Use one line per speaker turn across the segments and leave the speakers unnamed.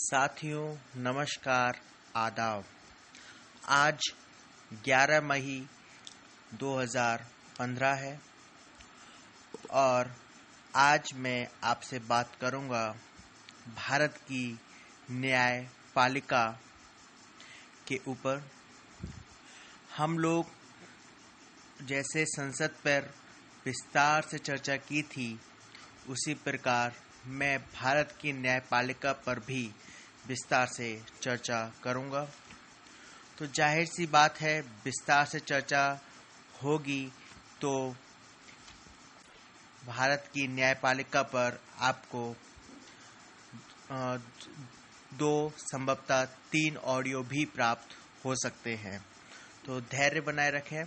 साथियों नमस्कार आदाब। आज 11 मई 2015 है और आज मैं आपसे बात करूंगा भारत की न्यायपालिका के ऊपर। हम लोग जैसे संसद पर विस्तार से चर्चा की थी, उसी प्रकार मैं भारत की न्यायपालिका पर भी विस्तार से चर्चा करूंगा। तो जाहिर सी बात है, विस्तार से चर्चा होगी तो भारत की न्यायपालिका पर आपको 2 संभवतः 3 ऑडियो भी प्राप्त हो सकते हैं। तो धैर्य बनाए रखें।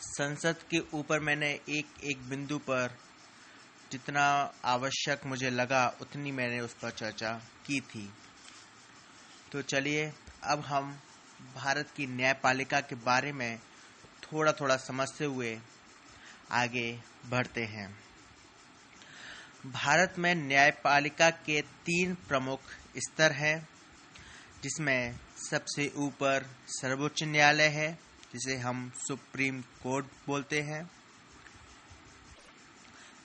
संसद के ऊपर मैंने एक बिंदु पर जितना आवश्यक मुझे लगा उतनी मैंने उस पर चर्चा की थी। तो चलिए अब हम भारत की न्यायपालिका के बारे में थोड़ा समझते हुए आगे बढ़ते हैं। भारत में न्यायपालिका के 3 प्रमुख स्तर हैं, जिसमें सबसे ऊपर सर्वोच्च न्यायालय है, जिसे हम सुप्रीम कोर्ट बोलते हैं।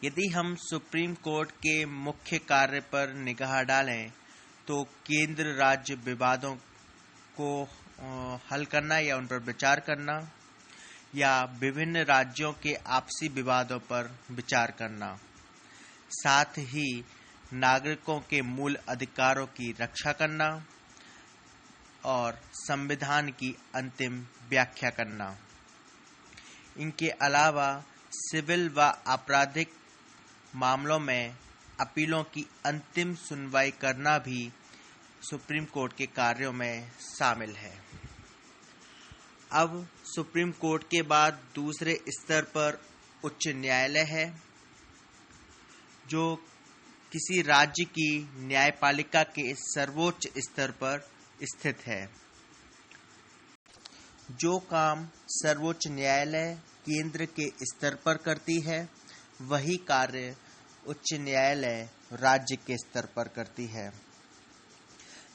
यदि हम सुप्रीम कोर्ट के मुख्य कार्य पर निगाह डालें तो केंद्र राज्य विवादों को हल करना या उन पर विचार करना, या विभिन्न राज्यों के आपसी विवादों पर विचार करना, साथ ही नागरिकों के मूल अधिकारों की रक्षा करना और संविधान की अंतिम व्याख्या करना। इनके अलावा सिविल व आपराधिक मामलों में अपीलों की अंतिम सुनवाई करना भी सुप्रीम कोर्ट के कार्यों में शामिल है। अब सुप्रीम कोर्ट के बाद दूसरे स्तर पर उच्च न्यायालय है, जो किसी राज्य की न्यायपालिका के सर्वोच्च स्तर पर स्थित है। जो काम सर्वोच्च न्यायालय केंद्र के स्तर पर करती है, वही कार्य उच्च न्यायालय राज्य के स्तर पर करती है।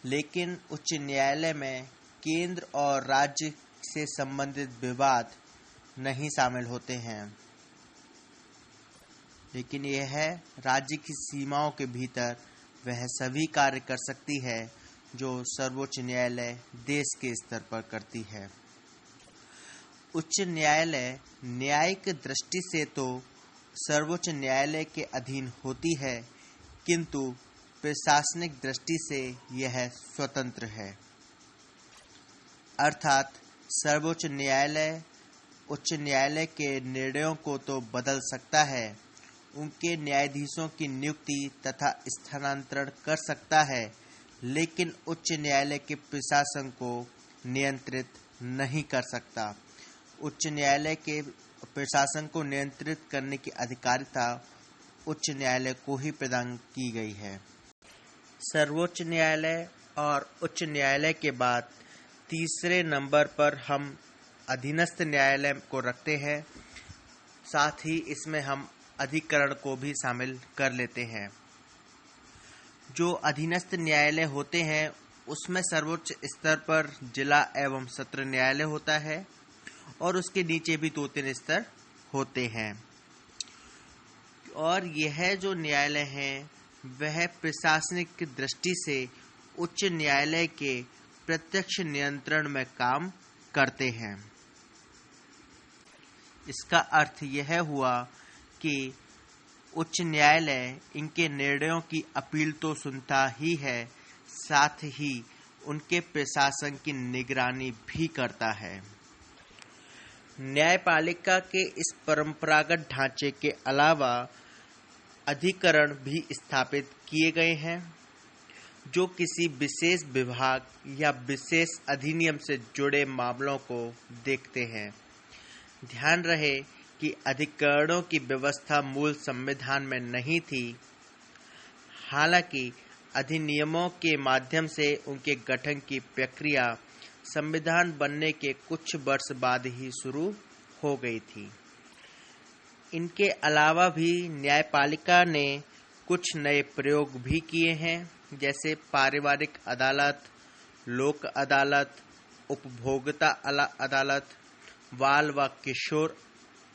लेकिन उच्च न्यायालय में केंद्र और राज्य से संबंधित विवाद नहीं शामिल होते हैं, लेकिन यह है राज्य की सीमाओं के भीतर वह सभी कार्य कर सकती है जो सर्वोच्च न्यायालय देश के स्तर पर करती है। उच्च न्यायालय न्यायिक दृष्टि से तो सर्वोच्च न्यायालय के अधीन होती है, किंतु प्रशासनिक दृष्टि से यह स्वतंत्र है। अर्थात सर्वोच्च न्यायालय उच्च न्यायालय के निर्णयों को तो बदल सकता है, उनके न्यायाधीशों की नियुक्ति तथा स्थानांतरण कर सकता है, लेकिन उच्च न्यायालय के प्रशासन को नियंत्रित नहीं कर सकता। उच्च न्यायालय के प्रशासन को नियंत्रित करने की अधिकारिता उच्च न्यायालय को ही प्रदान की गई है। सर्वोच्च न्यायालय और उच्च न्यायालय के बाद तीसरे नंबर पर हम अधीनस्थ न्यायालय को रखते हैं। साथ ही इसमें हम अधिकरण को भी शामिल कर लेते हैं। जो अधीनस्थ न्यायालय होते हैं, उसमें सर्वोच्च स्तर पर जिला एवं सत्र न्यायालय होता है और उसके नीचे भी 2-3 स्तर होते हैं। और यह जो न्यायालय हैं, वह प्रशासनिक दृष्टि से उच्च न्यायालय के प्रत्यक्ष नियंत्रण में काम करते हैं। इसका अर्थ यह हुआ कि उच्च न्यायालय इनके निर्णयों की अपील तो सुनता ही है, साथ ही उनके प्रशासन की निगरानी भी करता है। न्यायपालिका के इस परंपरागत ढांचे के अलावा अधिकरण भी स्थापित किए गए हैं, जो किसी विशेष विभाग या विशेष अधिनियम से जुड़े मामलों को देखते हैं। ध्यान रहे कि अधिकरणों की व्यवस्था मूल संविधान में नहीं थी। हालांकि अधिनियमों के माध्यम से उनके गठन की प्रक्रिया संविधान बनने के कुछ वर्ष बाद ही शुरू हो गई थी। इनके अलावा भी न्यायपालिका ने कुछ नए प्रयोग भी किए हैं, जैसे पारिवारिक अदालत, लोक अदालत, उपभोक्ता अदालत, बाल व किशोर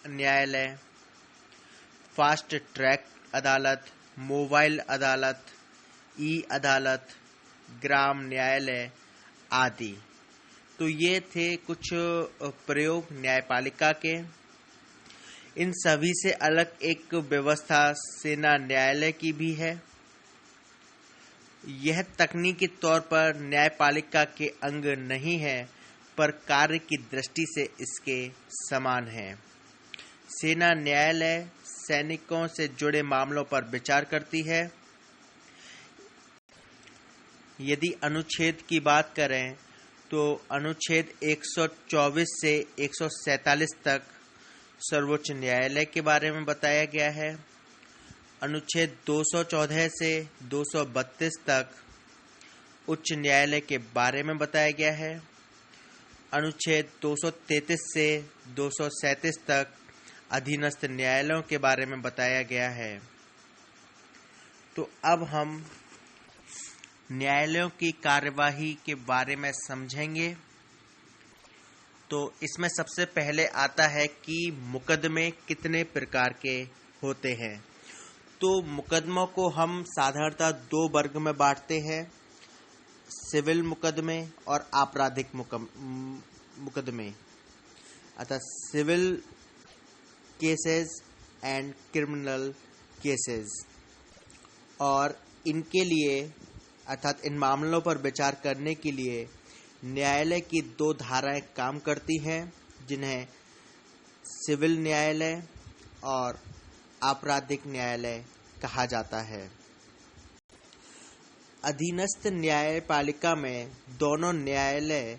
न्यायालय, फास्ट ट्रैक अदालत, मोबाइल अदालत, ई अदालत, ग्राम न्यायालय आदि। तो ये थे कुछ प्रयोग न्यायपालिका के। इन सभी से अलग एक व्यवस्था सेना न्यायालय की भी है। यह तकनीकी तौर पर न्यायपालिका के अंग नहीं है, पर कार्य की दृष्टि से इसके समान है। सेना न्यायालय सैनिकों से जुड़े मामलों पर विचार करती है। यदि अनुच्छेद की बात करें तो अनुच्छेद 124 से 147 तक सर्वोच्च न्यायालय के बारे में बताया गया है। अनुच्छेद 214 से 232 तक उच्च न्यायालय के बारे में बताया गया है। अनुच्छेद 233 से 237 तक अधीनस्थ न्यायालयों के बारे में बताया गया है। तो अब हम न्यायालयों की कार्यवाही के बारे में समझेंगे। तो इसमें सबसे पहले आता है कि मुकदमे कितने प्रकार के होते हैं। तो मुकदमों को हम साधारणतः दो वर्ग में बांटते हैं, सिविल मुकदमे और आपराधिक मुकदमे, अर्थात civil cases and criminal cases. और इनके लिए अर्थात इन मामलों पर विचार करने के लिए न्यायालय की दो धाराएं काम करती हैं, जिन्हें सिविल न्यायालय और आपराधिक न्यायालय कहा जाता है। अधीनस्थ न्यायपालिका में दोनों न्यायालय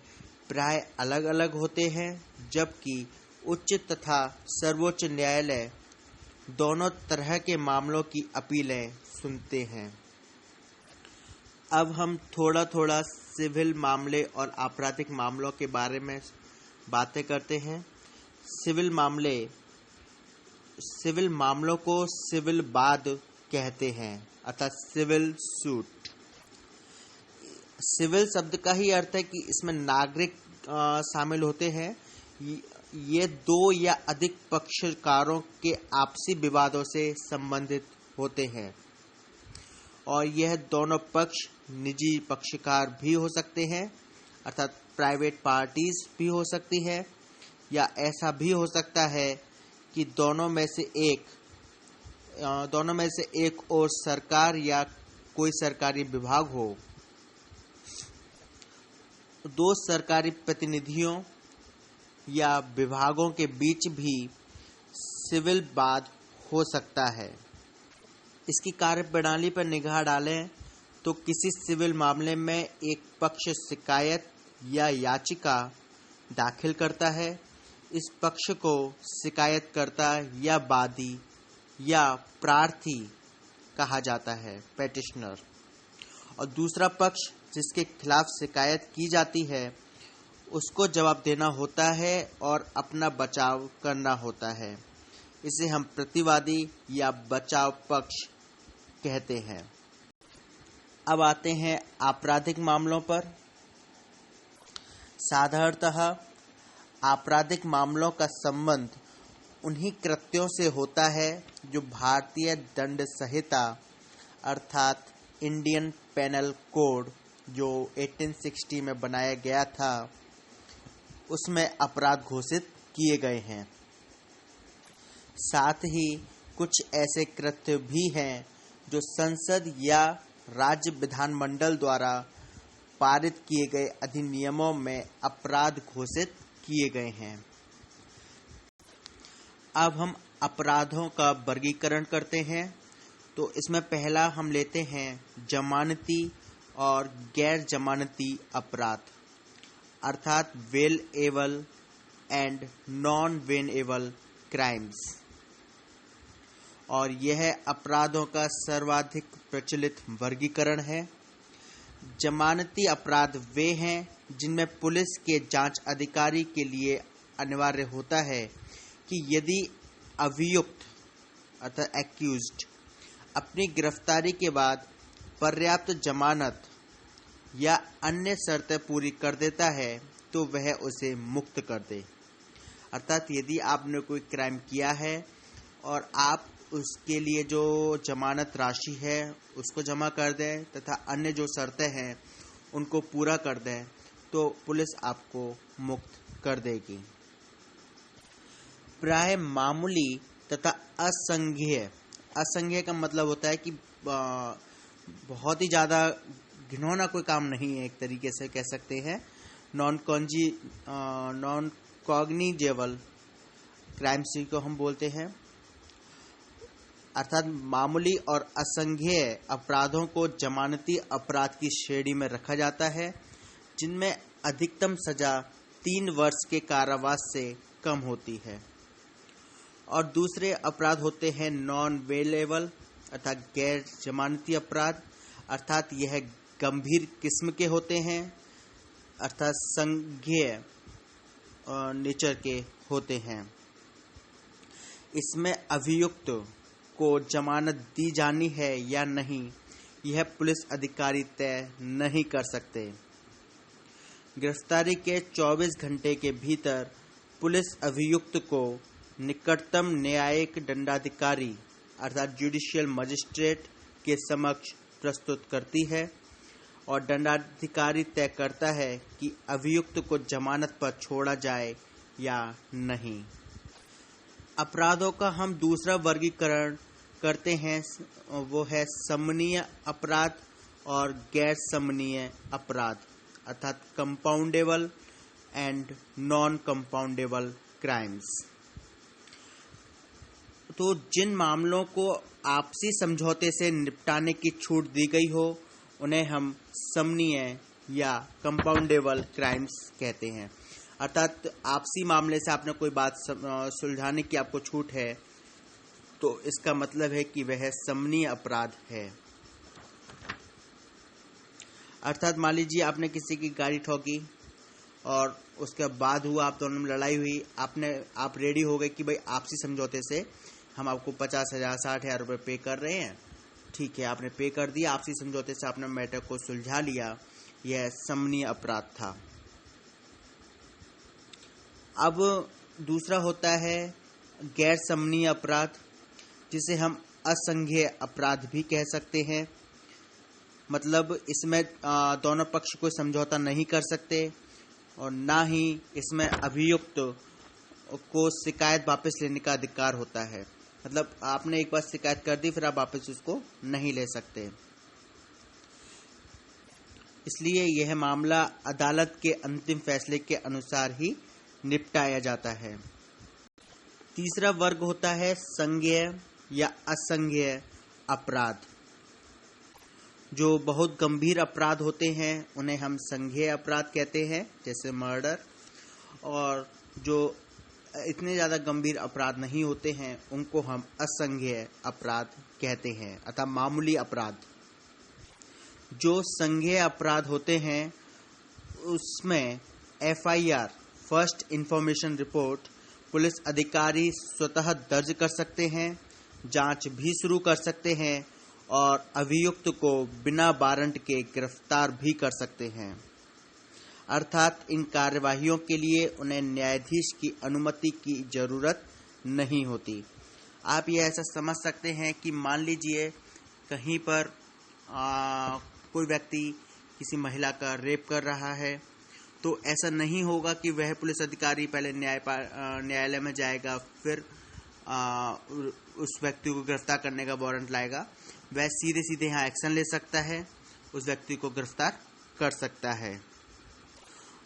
प्राय अलग अलग होते हैं, जबकि उच्च तथा सर्वोच्च न्यायालय दोनों तरह के मामलों की अपीलें सुनते हैं। अब हम थोड़ा थोड़ा सिविल मामले और आपराधिक मामलों के बारे में बातें करते हैं। सिविल मामलों को सिविल वाद कहते हैं, अर्थात सिविल सूट। सिविल शब्द का ही अर्थ है कि इसमें नागरिक शामिल होते हैं। ये दो या अधिक पक्षकारों के आपसी विवादों से संबंधित होते हैं, और यह दोनों पक्ष निजी पक्षकार भी हो सकते हैं, अर्थात प्राइवेट पार्टीज भी हो सकती है, या ऐसा भी हो सकता है कि दोनों में से एक और सरकार या कोई सरकारी विभाग हो। दो सरकारी प्रतिनिधियों या विभागों के बीच भी सिविल वाद हो सकता है। इसकी कार्यप्रणाली पर निगाह डालें तो किसी सिविल मामले में एक पक्ष शिकायत या याचिका दाखिल करता है। इस पक्ष को शिकायतकर्ता या वादी या प्रार्थी कहा जाता है, पेटिशनर। और दूसरा पक्ष जिसके खिलाफ शिकायत की जाती है उसको जवाब देना होता है और अपना बचाव करना होता है। इसे हम प्रतिवादी या बचाव पक्ष कहते हैं। अब आते हैं आपराधिक मामलों पर। साधारणतः आपराधिक मामलों का संबंध उन्हीं कृत्यों से होता है जो भारतीय दंड संहिता अर्थात इंडियन पेनल कोड जो 1860 में बनाया गया था उसमें अपराध घोषित किए गए हैं। साथ ही कुछ ऐसे कृत्य भी हैं जो संसद या राज्य विधानमंडल द्वारा पारित किए गए अधिनियमों में अपराध घोषित किए गए हैं। अब हम अपराधों का वर्गीकरण करते हैं। तो इसमें पहला हम लेते हैं जमानती और गैर जमानती अपराध, अर्थात वेनेबल एंड नॉन वेनेबल क्राइम्स। और यह अपराधों का सर्वाधिक प्रचलित वर्गीकरण है। जमानती अपराध वे हैं जिनमें पुलिस के जांच अधिकारी के लिए अनिवार्य होता है कि यदि अभियुक्त अर्थात एक्यूज्ड अपनी गिरफ्तारी के बाद पर्याप्त जमानत या अन्य शर्तें पूरी कर देता है तो वह उसे मुक्त कर दे। अर्थात यदि आपने कोई क्राइम किया है और आप उसके लिए जो जमानत राशि है उसको जमा कर दें तथा अन्य जो शर्तें हैं उनको पूरा कर दें तो पुलिस आपको मुक्त कर देगी। प्राय मामूली तथा असंज्ञेय का मतलब होता है कि बहुत ही ज़्यादा घिनौना कोई काम नहीं है, एक तरीके से कह सकते हैं। नॉन कॉग्निजेबल क्राइम्स को हम बोलते हैं। अर्थात मामूली और असंज्ञेय अपराधों को जमानती अपराध की श्रेणी में रखा जाता है, जिनमें अधिकतम सजा 3 वर्ष के कारावास से कम होती है। और दूसरे अपराध होते हैं नॉन बेलेबल अर्थात गैर जमानती अपराध। अर्थात यह गंभीर किस्म के होते हैं, अर्थात संज्ञेय नेचर के होते हैं। इसमें अभियुक्त को जमानत दी जानी है या नहीं, यह पुलिस अधिकारी तय नहीं कर सकते। गिरफ्तारी के 24 घंटे के भीतर पुलिस अभियुक्त को निकटतम न्यायिक दंडाधिकारी अर्थात जुडिशियल मजिस्ट्रेट के समक्ष प्रस्तुत करती है और दंडाधिकारी तय करता है कि अभियुक्त को जमानत पर छोड़ा जाए या नहीं। अपराधों का हम दूसरा वर्गीकरण करते हैं, वो है समनीय अपराध और गैर समनीय अपराध अर्थात compoundable and non compoundable crimes. तो जिन मामलों को आपसी समझौते से निपटाने की छूट दी गई हो उन्हें हम समनीय या कंपाउंडेबल क्राइम्स कहते हैं। अर्थात आपसी मामले से आपने कोई बात सुलझाने की आपको छूट है तो इसका मतलब है कि वह समनीय अपराध है। अर्थात मान लीजिए आपने किसी की गाड़ी ठोकी और उसके बाद हुआ आप दोनों में लड़ाई हुई, आप रेडी हो गए कि भाई आपसी समझौते से हम आपको 50,000 60,000 रुपये पे कर रहे हैं। ठीक है, आपने पे कर दिया, आपसी समझौते से आपने मैटर को सुलझा लिया, यह समनीय अपराध था। अब दूसरा होता है गैर समनीय अपराध, जिसे हम असंज्ञेय अपराध भी कह सकते हैं। मतलब इसमें दोनों पक्ष कोई समझौता नहीं कर सकते और ना ही इसमें अभियुक्त को शिकायत वापस लेने का अधिकार होता है। मतलब आपने एक बार शिकायत कर दी फिर आप वापस उसको नहीं ले सकते। इसलिए यह मामला अदालत के अंतिम फैसले के अनुसार ही निपटाया जाता है। तीसरा वर्ग होता है संज्ञेय या असंज्ञेय अपराध। जो बहुत गंभीर अपराध होते हैं उन्हें हम संज्ञेय अपराध कहते हैं, जैसे मर्डर। और जो इतने ज़्यादा गंभीर अपराध नहीं होते हैं उनको हम असंज्ञेय अपराध कहते हैं अर्थात मामूली अपराध। जो संज्ञेय अपराध होते हैं उसमें FIR first information report police अधिकारी स्वतः दर्ज कर सकते हैं, जांच भी शुरू कर सकते हैं और अभियुक्त को बिना वारंट के गिरफ्तार भी कर सकते हैं। अर्थात इन कार्यवाहियों के लिए उन्हें न्यायाधीश की अनुमति की जरूरत नहीं होती। आप ये ऐसा समझ सकते हैं कि मान लीजिए कहीं पर कोई व्यक्ति किसी महिला का रेप कर रहा है, तो ऐसा नहीं होगा कि वह पुलिस अधिकारी पहले न्यायालय में जाएगा फिर उस व्यक्ति को गिरफ्तार करने का वारंट लाएगा। वह सीधे सीधे यहाँ एक्शन ले सकता है, उस व्यक्ति को गिरफ्तार कर सकता है।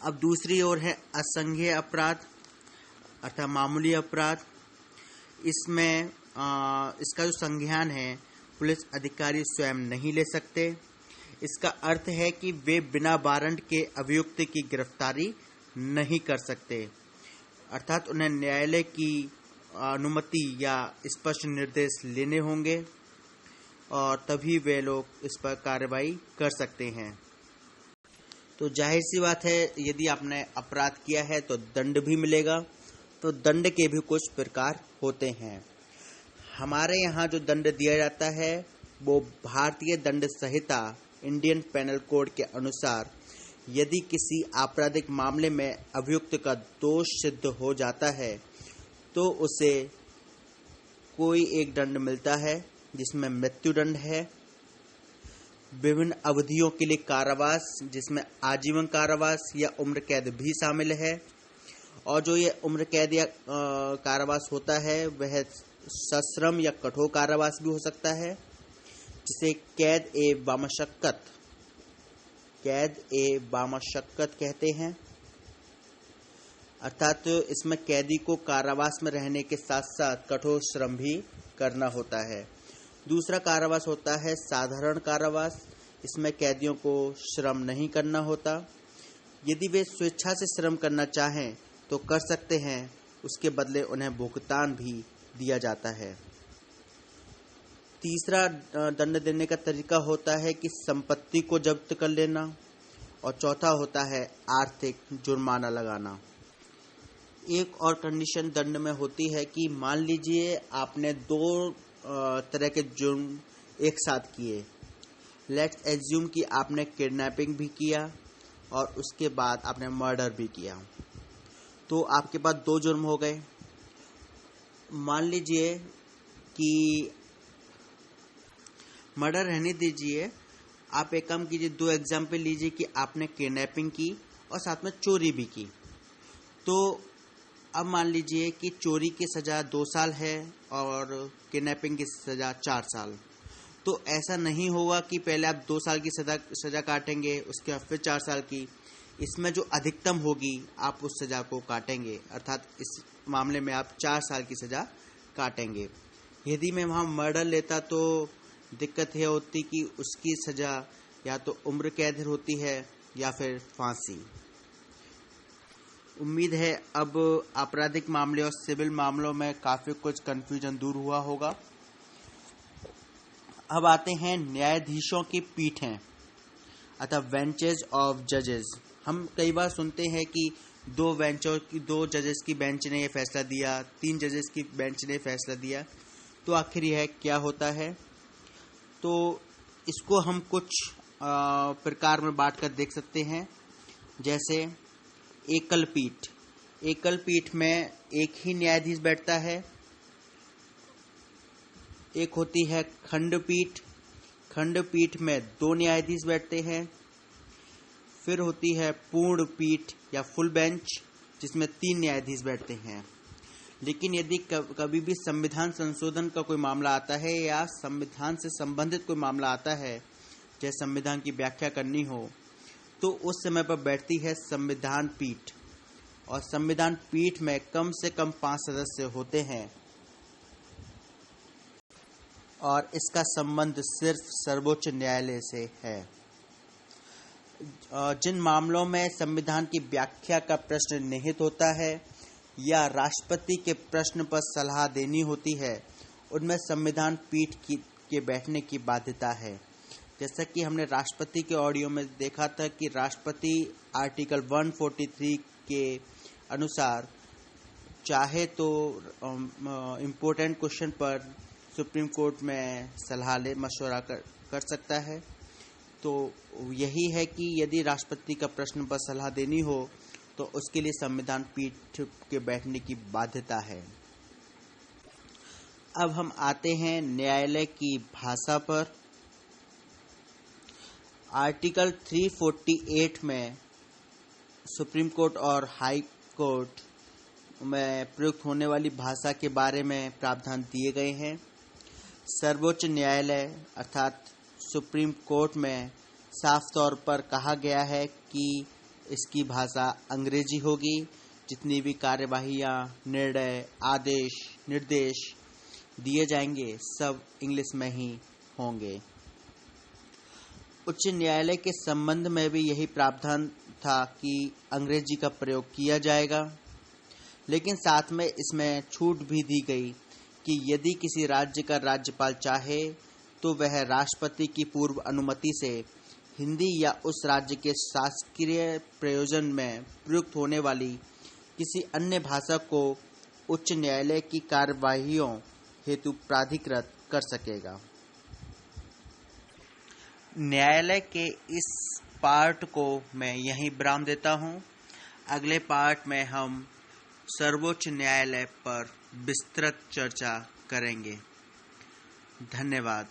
अब दूसरी ओर है असंज्ञेय अपराध अर्थात मामूली अपराध। इसमें इसका जो संज्ञान है पुलिस अधिकारी स्वयं नहीं ले सकते। इसका अर्थ है कि वे बिना वारंट के अभियुक्त की गिरफ्तारी नहीं कर सकते। अर्थात उन्हें न्यायालय की अनुमति या स्पष्ट निर्देश लेने होंगे और तभी वे लोग इस पर कार्रवाई कर सकते हैं। तो जाहिर सी बात है यदि आपने अपराध किया है तो दंड भी मिलेगा। तो दंड के भी कुछ प्रकार होते हैं। हमारे यहाँ जो दंड दिया जाता है वो भारतीय दंड संहिता इंडियन पेनल कोड के अनुसार यदि किसी आपराधिक मामले में अभियुक्त का दोष सिद्ध हो जाता है तो उसे कोई एक दंड मिलता है, जिसमें मृत्युदंड है, विभिन्न अवधियों के लिए कारावास जिसमें आजीवन कारावास या उम्र कैद भी शामिल है, और जो ये उम्र कैद या कारावास होता है वह सश्रम या कठोर कारावास भी हो सकता है, जिसे कैद ए बामशक्कत कहते हैं। अर्थात तो इसमें कैदी को कारावास में रहने के साथ साथ कठोर श्रम भी करना होता है। दूसरा कारावास होता है साधारण कारावास। इसमें कैदियों को श्रम नहीं करना होता। यदि वे स्वेच्छा से श्रम करना चाहें तो कर सकते हैं, उसके बदले उन्हें भुगतान भी दिया जाता है। तीसरा दंड देने का तरीका होता है कि संपत्ति को जब्त कर लेना, और चौथा होता है आर्थिक जुर्माना लगाना। एक और कंडीशन दंड में होती है कि मान लीजिए आपने दो तरह के जुर्म एक साथ किए। लेट्स एज्यूम कि आपने किडनैपिंग भी किया और उसके बाद आपने मर्डर भी किया, तो आपके पास दो जुर्म हो गए। मान लीजिए कि मर्डर रहने दीजिए, आप एक काम कीजिए, दो एग्जाम्पल लीजिए कि आपने किडनैपिंग की और साथ में चोरी भी की। तो अब मान लीजिए कि चोरी की सज़ा 2 साल है और किडनैपिंग की सज़ा 4 साल। तो ऐसा नहीं होगा कि पहले आप 2 साल की सज़ा काटेंगे, उसके बाद फिर 4 साल की। इसमें जो अधिकतम होगी आप उस सज़ा को काटेंगे, अर्थात इस मामले में आप 4 साल की सज़ा काटेंगे। यदि मैं वहाँ मर्डर लेता तो दिक्कत यह होती कि उसकी सज़ा या तो उम्र कैद होती है या फिर फांसी। उम्मीद है अब आपराधिक मामले और सिविल मामलों में काफ़ी कुछ कन्फ्यूजन दूर हुआ होगा। अब आते हैं न्यायाधीशों की पीठें अथवा बेंचेज ऑफ जजेस। हम कई बार सुनते हैं कि 2 जजेस की बेंच ने यह फैसला दिया, 3 जजेस की बेंच ने फैसला दिया। तो आखिर यह क्या होता है? तो इसको हम कुछ प्रकार में बांट कर देख सकते हैं। जैसे एकल पीठ में एक ही न्यायाधीश बैठता है। एक होती है खंडपीठ में 2 न्यायाधीश बैठते हैं। फिर होती है पूर्ण पीठ या फुल बेंच, जिसमें 3 न्यायाधीश बैठते हैं। लेकिन यदि कभी भी संविधान संशोधन का कोई मामला आता है या संविधान से संबंधित कोई मामला आता है, जैसे संविधान की व्याख्या करनी हो, तो उस समय पर बैठती है संविधान पीठ, और संविधान पीठ में कम से कम 5 सदस्य होते हैं और इसका संबंध सिर्फ सर्वोच्च न्यायालय से है। जिन मामलों में संविधान की व्याख्या का प्रश्न निहित होता है या राष्ट्रपति के प्रश्न पर सलाह देनी होती है, उनमें संविधान पीठ के बैठने की बाध्यता है। जैसा कि हमने राष्ट्रपति के ऑडियो में देखा था कि राष्ट्रपति आर्टिकल 143 के अनुसार चाहे तो इम्पोर्टेंट क्वेश्चन पर सुप्रीम कोर्ट में सलाह मशवरा कर सकता है। तो यही है कि यदि राष्ट्रपति का प्रश्न पर सलाह देनी हो तो उसके लिए संविधान पीठ के बैठने की बाध्यता है। अब हम आते हैं न्यायालय की भाषा पर। आर्टिकल 348 में सुप्रीम कोर्ट और हाई कोर्ट में प्रयुक्त होने वाली भाषा के बारे में प्रावधान दिए गए हैं। सर्वोच्च न्यायालय अर्थात सुप्रीम कोर्ट में साफ तौर पर कहा गया है कि इसकी भाषा अंग्रेजी होगी। जितनी भी कार्यवाहियाँ, निर्णय, आदेश, निर्देश दिए जाएंगे सब इंग्लिश में ही होंगे। उच्च न्यायालय के संबंध में भी यही प्रावधान था कि अंग्रेजी का प्रयोग किया जाएगा, लेकिन साथ में इसमें छूट भी दी गई कि यदि किसी राज्य का राज्यपाल चाहे तो वह राष्ट्रपति की पूर्व अनुमति से हिंदी या उस राज्य के शासकीय प्रयोजन में प्रयुक्त होने वाली किसी अन्य भाषा को उच्च न्यायालय की कार्यवाहियों हेतु प्राधिकृत कर सकेगा। न्यायालय के इस पार्ट को मैं यहीं विराम देता हूं। अगले पार्ट में हम सर्वोच्च न्यायालय पर विस्तृत चर्चा करेंगे। धन्यवाद।